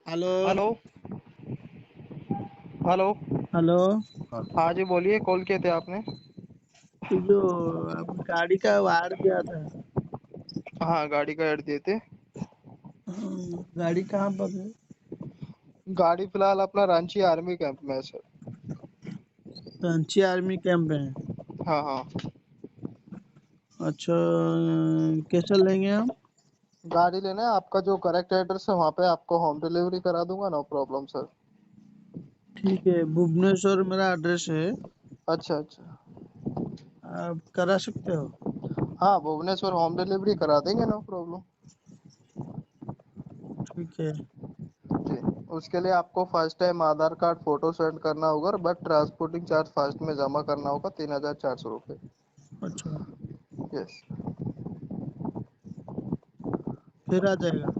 Hello. Hello. Hello. Hello. हाँ जी, बोलिए, call किए थे आपने? ये जो आप गाड़ी का वायर दिया था। हाँ, गाड़ी का ऐड दिए थे। गाड़ी कहाँ पर है? गाड़ी फिलहाल अपना रांची आर्मी कैंप में है सर। रांची आर्मी कैंप में है। हाँ हाँ। अच्छा, कैसे लेंगे हम? गाड़ी लेना है, आपका जो करेक्ट एड्रेस है वहाँ पे आपको होम डिलीवरी करा दूंगा, नो प्रॉब्लम सर। ठीक है, भुवनेश्वर मेरा एड्रेस है। अच्छा अच्छा। आप करा सकते हो? हाँ, भुवनेश्वर होम डिलीवरी करा देंगे, नो प्रॉब्लम। ठीक है। जी। उसके लिए आपको फर्स्ट टाइम आधार कार्ड फोटो सेंड करना होगा, बट ट्रांसपोर्टिंग चार्ज फर्स्ट में जमा करना होगा, 3,400 रुपये। अच्छा, यस। फिर आ जाएगा?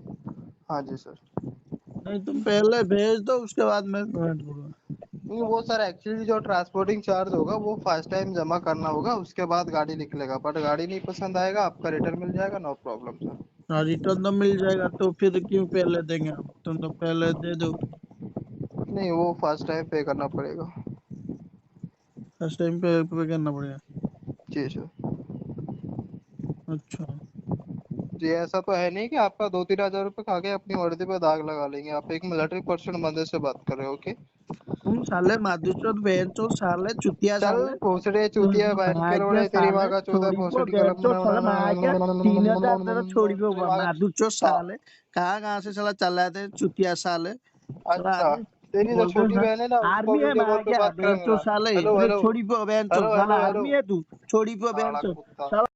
हाँ जी सर। नहीं, तुम पहले भेज दो, उसके बाद मैं पेमेंट करूँगा। नहीं, वो सर एक्चुअली जो ट्रांसपोर्टिंग चार्ज होगा वो फर्स्ट टाइम जमा करना होगा, उसके बाद गाड़ी निकलेगा, बट गाड़ी नहीं पसंद आएगा आपका रिटर्न मिल जाएगा, नो प्रॉब्लम सर। हाँ, रिटर्न तो मिल जाएगा, तो फिर क्यों पहले देंगे हम? तुम तो पहले दे दो। नहीं, वो फर्स्ट टाइम पे करना पड़ेगा। फर्स्ट टाइम पे करना पड़ेगा। जी सर। अच्छा। जी, ऐसा तो है नहीं कि आपका 2-3 हज़ार रुपये खा के अपनी वर्दी पे दाग लगा लेंगे। आप एक मिलिट्री पर्सन बंदे से बात कर रहे हो, ओके? तुम साले मादूचोद बहनचोद साले चुतिया चल साले। भोसड़े तुम चूतिया बहन के भाग्य रोड़े, तेरी माँ साले का चौदह छोड़ीबो भोसड़ी कलम बहनचोद साले भाग्य 3,000 तेरा तेरी छोड़ीबो माँ मादूचोद का। साले। कहाँ से साला चला थे चुतिया साले। साला अच्छा, आगे तेरी जो बोलते हैं छोटी बहन है ना उसको आर्मी है वीडियो कॉल पे भाग्य बात करेंगे बहनचोद ना। साले। हेलो अरे हेलो। छोड़ीबो बहनचोद हेलो साला हेलो हेलो। आर्मी है तू। छोड़ीबो साला बहनचोद कुत्ता। साला।